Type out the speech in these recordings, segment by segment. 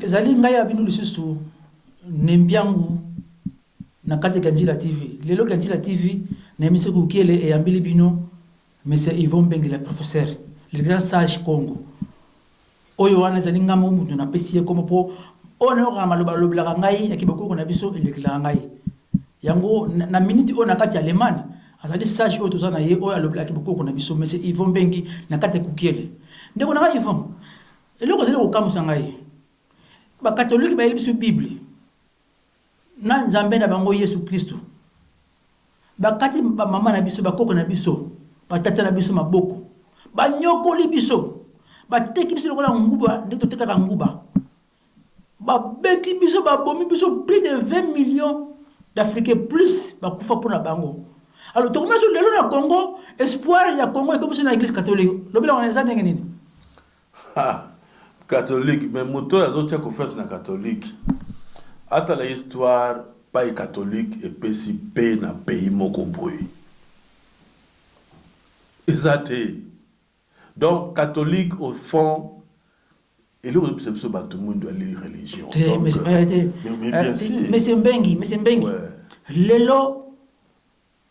ezali ngai abino lisusu nembiangu na kati Ganjila TV. Lelo Ganjila TV na emission kukiele e ambili bino Monsieur Yvon Mbengue le professeur, le grand sage Congo. Oyo wana ezali ngamo mutu na pesi comme po ona oka maloba lobela ngai ya kiboko na biso elekela ngai. Yango na minute ona kati ya Allemagne azali sage oyo tozana ye oyo alobela kiboko na biso Monsieur Yvon Mbengue na kati kukiele. Ndeko na Yvon. Eloko zeli ko kamusa ngai. Ba catholique ba yelibiso Bible. Na nzambe na bango Yesu Kristo. Ba kati ba mama na biso ba koko na biso, ba tata na biso maboko. Ba nyokoli biso. Ba teki biso lokola nguba, ndeko teka nguba. Ba beki biso ba bomi biso plus de 20 millions d'Africains plus ba kufa pona bango. Alors to commence lelo na Congo, espoir ya Congo est comme si na église catholique. Lobela on ezanga nini? Ah, catholique, mais moto ya zo tia confesse na catholique. Ata la histoire pas catholique et pesi pe na pays moko boy. Exacté. Donc catholique au fond et le c'est tout le monde doit lire religion. Mais bien sûr. Mais c'est Mbengue. Lelo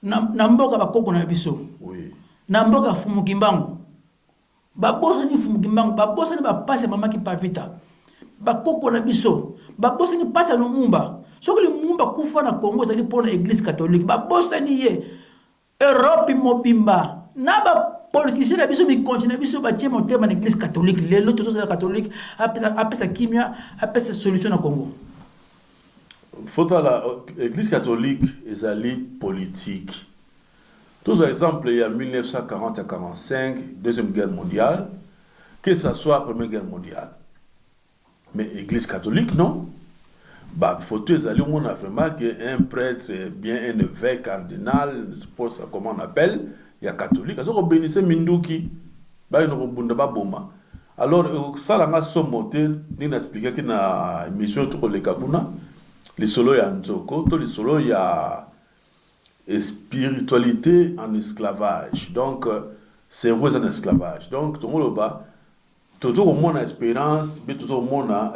na mboka bakoko na biso. Oui. Na mboka Fumukimbangu. Babosa ni Fumukimbangu, babosa ni bapase mama ki pavita. Bakoko na biso. Babosa ni pasa Lumumba. Soko Lumumba kufa na Congo ezali pona église catholique. Babosa ni ye Europe mobimba. Na ba politicien na biso mi continue biso ba tie motema na église catholique. Lelo tozo za catholique apesa kimia, apesa solution na Congo. Faut à l'église catholique ezali politique. Tous exemple il y a 1940 à 45, deuxième guerre mondiale, que ça soit première guerre mondiale. Mais l'église catholique, non. Bah, faut que les on a vraiment qu'un prêtre, bien un évêque, cardinal, je suppose comment on appelle, il y a catholique. Alors, on bénissait Minduki, bah, il y a boma. Alors, ça, là, on a sommoté, on a expliqué qu'il y a une émission sur le Kabuna, les solos, il y a Nzoko, les solos, il y a spiritualité en esclavage. Donc, c'est vrai, c'est un esclavage. Donc, tout le monde là-bas, tout le monde a espérance, mais tout le monde a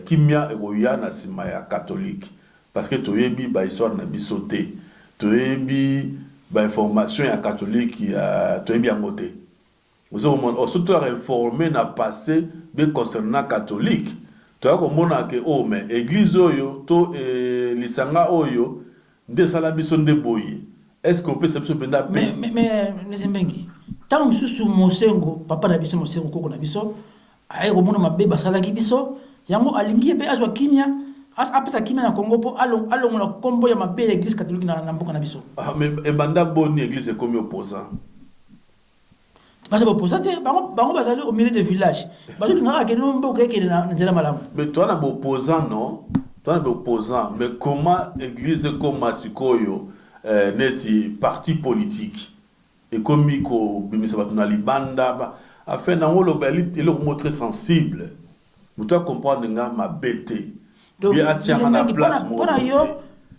kimia egoya na sima ya catholique. Parce que tout le monde a histoire na bisoté. Tout le monde a information ya catholique, tout le monde a moté. Vous avez surtout informé na passé concernant catholique. Tout le monde a que oh mais église oyo to lisanga oyo de sala biso de boye. Est-ce qu'on peut se penda? Mais Nzembengi. Tant que sous Mosengo, papa na biso Mosengo koko na biso, ay ko mona mabe basala ki biso, yango alingi be azwa kimia, apesa kimia na Congo po along na kombo ya mabe l'église catholique na mboka na biso. Ah mais ebanda boni église comme opposant. Parce que opposant bango basali au milieu de village. Bazo ngaka ke no mboka ke na nzela malamu. Mais toi na opposant non? Toi na opposant, mais comment église comme Masikoyo neti parti politique? Et comme Miko, Bimisa Batuna Libanda, afin d'envoyer le mot très sensible. Vous devez comprendre ma bête. Bien attirer à la place. Pour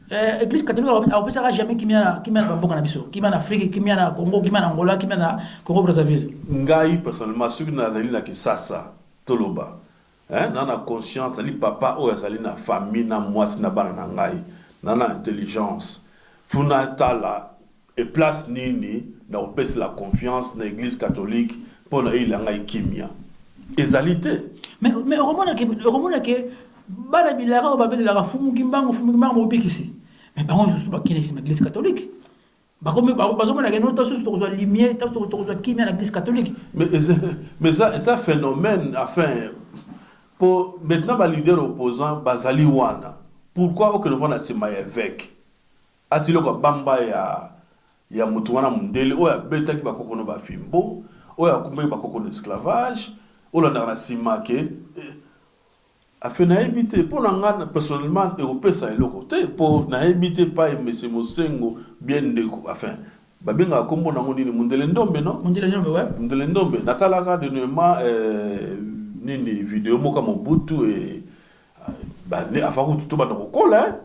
l'église catholique, on ne peut jamais qui m'a qui m'a en Afrique, qui m'a en Congo, qui m'a en Angola, qui m'a en Congo Brazzaville. Ngai personnellement, ceux qui n'ont pas Kisasa, Toloba, dans la conscience, dans papa, ou dans la famille, dans moi, c'est dans l'intelligence. Funatala et place nini. Dans la confiance dans l'église catholique pour la kimia. Égalité. Mais romona que bana bilara babel la Fumukimbangu mobikisi. Mais par contre juste pas qui est l'église catholique. Ba comme bazomona que nous tous sur la lumière, tous sur kimia l'église catholique. Mais ça phénomène enfin pour maintenant ba leader opposant bazali wana. Pourquoi aucun ne c'est ma évêque. A-t-il ko bamba ya mutu wana mundele oya beta ki bakoko no bafimbo oya kumbe bakoko no esclavage ola na simake afena éviter pour nga personnellement européen le côté pour na éviter pas monsieur Mosengo bien de enfin babenga kombo nango nini mundele ndombe no mundele ndombe natalaka de nema nini vidéo moka Mobutu et ba ne afaku tout ba kokola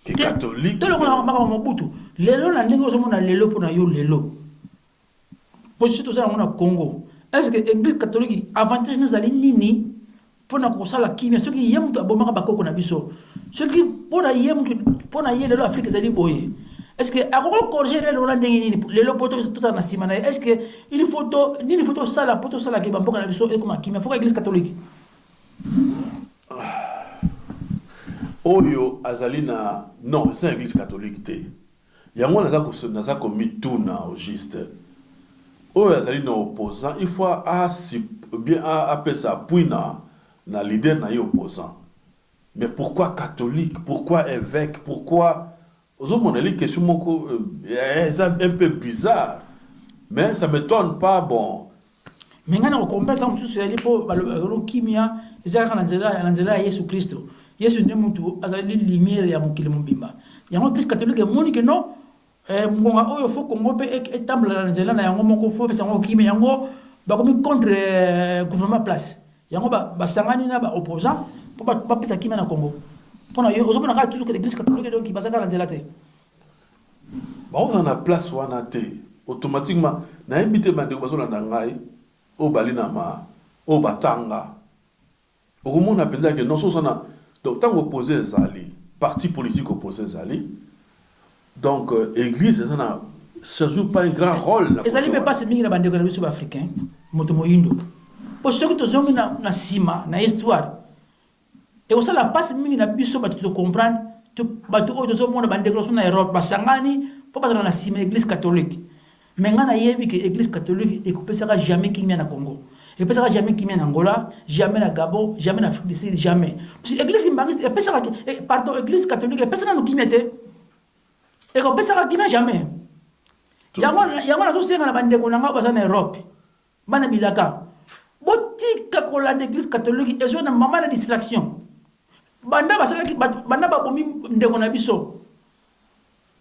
qui catholique. Tout le monde a Mobutu. Lelo na ndenge ozomona lelo pona yo lelo. Position to ça na Congo. Est-ce que l'église catholique avantage nous ali nini pona kosala kimia soki ye mutu abomaka bakoko na biso soki pona ye mutu pona ye lelo Afrique ezali boye est-ce que akoko corriger lelo na ndenge nini lelo poto tout na sima na est-ce que il faut sala poto sala ke bamboka na biso ekoma kimia faut que église catholique oyo azalina non c'est l'église catholique te yango naza komituna au juste oyo azali na opposant il faut bien apesa appui na leader na ye opposant mais pourquoi catholique pourquoi évêque pourquoi ozomona li question moko c'est un peu bizarre mais ça m'étonne pas bon mais ngana ko comprendre mususu yali po balo kimia ezaka na nzela ya Yesu Kristo Yesu ne mutu azali lumière ya mokili mobimba yango église catholique moni que non ngonga oyo fo Congo pe etambla na nzela na yango moko fo pesa ngo kimia yango bakomi contre gouvernement place yango basangani na ba opposant po ba pesa kimia na Congo pona yo ozomona ka toujours que l'église catholique donc ki basaka na nzela te ba on a place wana te automatiquement na invité bande ko bazolanda ngai o balina ma o batanga o komona penza que non so sana donc tant opposé ezali parti politique opposé ezali donc église ça joue pas un grand rôle ezali pe pas mingi na bande ko na biso africain moto moyindo po soki to zongi na sima na histoire et aussi la passe mingi na biso ba to comprendre to ba to oyo zo mona bande ko na Europe basangani po ba na sima église catholique mais ngana yebi que église catholique ekopesaka jamais kimia na Congo et pesaka jamais kimia na Angola jamais na Gabon jamais na Afrique du Sud jamais parce que église mbangiste pesaka pardon église catholique pesaka no kimia te et kopesaka kimia jamais yango na zo senga na bande ko na ngaba za na Europe bana bilaka botika ko la église catholique ezo na mama na distraction banda basalaki banda babomi ndeko na biso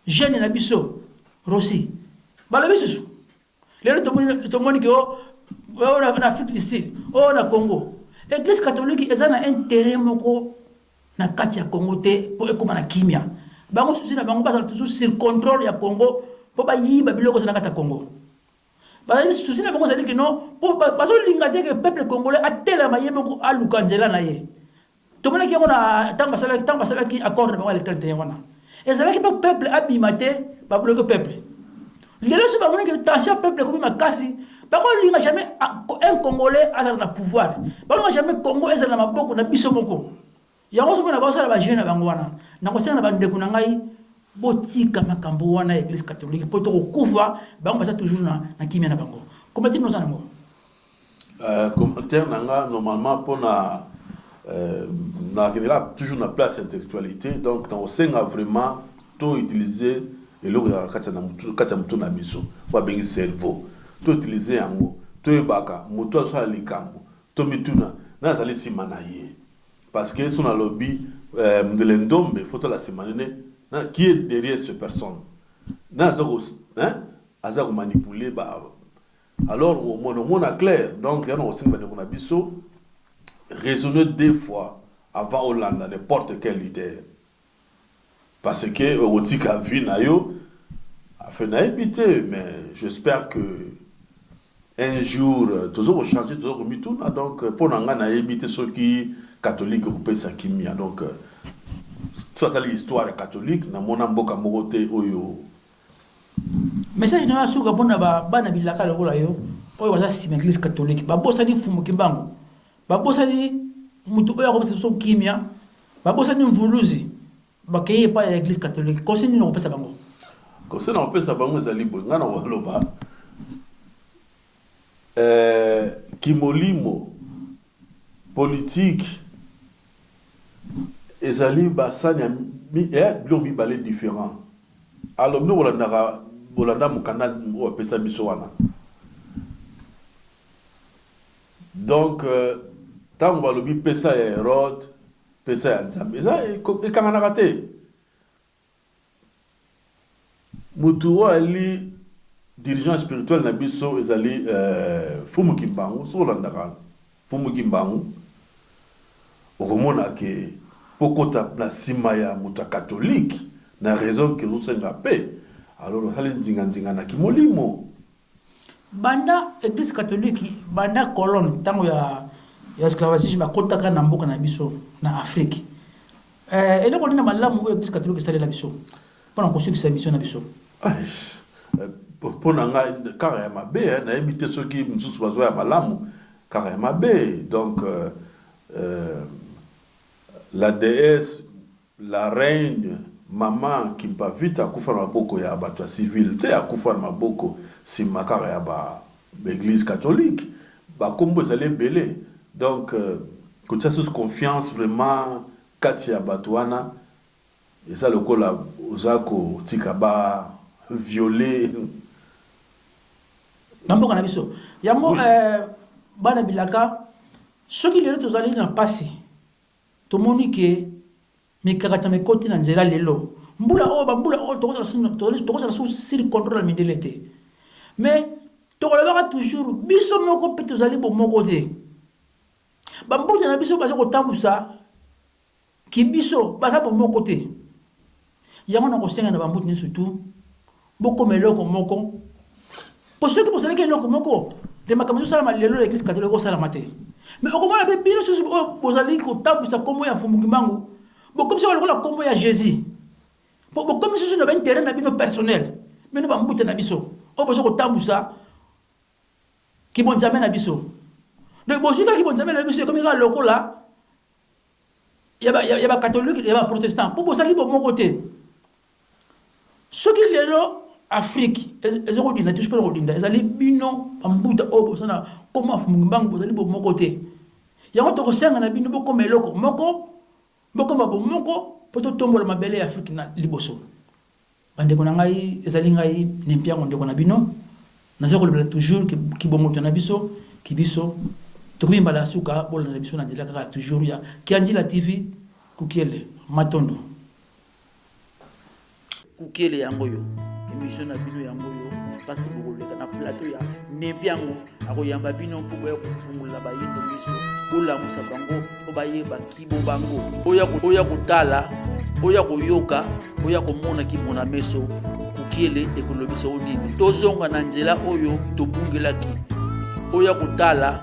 jeune na biso Rossi balobi susu lelo tomoni ke na Afrique du Sud na Congo église catholique ezana intérêt moko na kati ya Congo te po ekoma na kimia bango susi na bango basala toujours sur contrôle ya Congo po bayiba biloko na kati ya Congo bazali susi na bango zali ke non po bazo linga te ke peuple congolais atela mayeme ko aluka nzela na ye tomona ke ngona tamba sala ki accord na bango électoral te wana ezala ke peuple abimate ba bloquer peuple lelo so ba mona ke tension peuple ko makasi ba ko linga jamais un congolais azala na pouvoir ba linga jamais Congo ezala na maboko na biso moko yango so mona ba sala ba jeune na bango wana na ko sala ba ndeko na ngai botika makambo wana église catholique po to kufa bango ba toujours na kimia na bango comment dire nous en mo commentaire nanga normalement pour na toujours na place intellectualité donc dans osenga vraiment to utiliser et le katia mutu na biso fa bengi cerveau to utiliser yango to ebaka mutu aso likambo to mituna na zali simana ye parce que son lobby Mdelendombe faut la simanene qui est derrière cette personne na zako azako manipuler ba alors au monde clair donc yana osenga na biso raisonner deux fois avant Hollande n'importe quel leader parce que Otika vu nayo a fait naïbité mais j'espère que un jour toujours changer toujours mituna donc pour nanga naïbité ceux qui catholique coupé sa kimia donc soit l'histoire catholique na mona mboka mokote oyo message na suka pona bana bilaka lokola yo oyo baza sima église catholique babosani fumu kimbango babosani mutu oyo akomisa so kimia babosani mvuluzi bakeye pa ya église catholique conseil ni no pesa bango conseil na pesa bango ezali boy ngana waloba kimolimo politique ezali basanya biloko mibale différent alors nous bolanda mokanda o pesa biso wana donc tango balobi pesa ya Hérode pesa ya Nzambe eza ekanganaka te mutu ali dirigeant spirituel na biso ezali fumu kimbangu so landaka fumu kimbangu okomona ke pokota na sima ya mutu catholique na raison que nous sommes paix alors hali nzinga na kimolimo banda église catholique banda colonne tango ya esclavagisme bakotaka na mboka na biso na Afrique. Eloko nini malamu oyo Église catholique esalela biso mpona kosukisa mission na biso? Mpo na ngai kaka ya mabe nayebi te soki mosusu bazwa ya malamu kaka ya mabe. Donc la déesse, la reine Mama Kimpavita akufa na maboko ya bato ya civil te, akufa na maboko nsima kaka ya baeglise catholique. Bakombo ezali ebele. Donc kotia susu confiance vraiment kati ya bato wana eza lokola oza kotika violer na mboka na biso. Yango bana bilaka soki lelo tozali na pasi tomoni ke mikakata mekoti na nzela lelo mbula o tokozala sur contrôle ya mindele te, mais tokolobaka toujours biso moko mpe tozali bomoko te. Bambuta na biso baza kotambusa ki biso baza bomoko te. Yango na kosenga na bambuta ni surtout bokoma eloko moko po soki bozalaki eloko moko de makambo ezosalama lelo na Église catholique osalama te, mais okomona mpe bino susu bozali kotambusa kombo ya mfumu kimbangu bokomisa lokola kombo ya Jésus bokomisa susu na baintérêt na bino personnel bino bambuta na biso oyo boza kotambusa kibonzame na biso. Donc bozwika kibonzame na biso ekomi kaka lokola ya bakatholike ya baprotestant mpo bozali bomoko te. Soki lelo Afrique eza kodinda te sikoyo kodinda ezali bino bambuta oyo bozana kombo ya mfumu kimbangu bozali bomoko te. Yango tokosenga na bino bokoma eloko moko bokoma bomoko mpo totombola mabele ya Afrique na liboso. Bandeko na ngai ezali ngai Nempiango ndeko na bino naza kolobela toujours kibongoto na biso kibiso tokomi mbala suka bola na biso na nzela kaka toujours ya Kianzila TV Kukiele Matondo Kukiele yango yo émission na bino yango yo kasi bokoleka na plateau ya Nempiango akoyamba bino mpo boya kofungula bayindo biso bolamusa bango po bayeba kibo bango oya kotala oya koyoka oya komona kimona meso Kukiele ekolobisa onini tozonga na nzela oyo tobungelaki oya kotala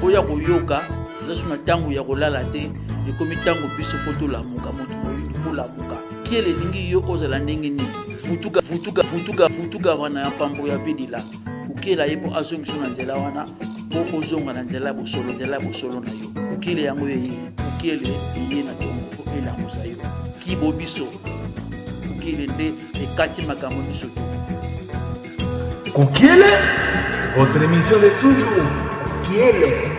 oya koyoka zasu na tango ya kolala te ekomi tango biso po tolamuka moto oyo tolamuka Kukiele ningi yo ozala ndenge nini futuka wana ya pambo ya bidila Kukiele yepo azongiso na nzela wana po ozonga na nzela bosolo na yo Kukiele yango ye Kukiele ye na tongo po elamusa yo kibo biso Kukiele nde ekati makambo biso to Kukiele, votre émission de toujours Kukiele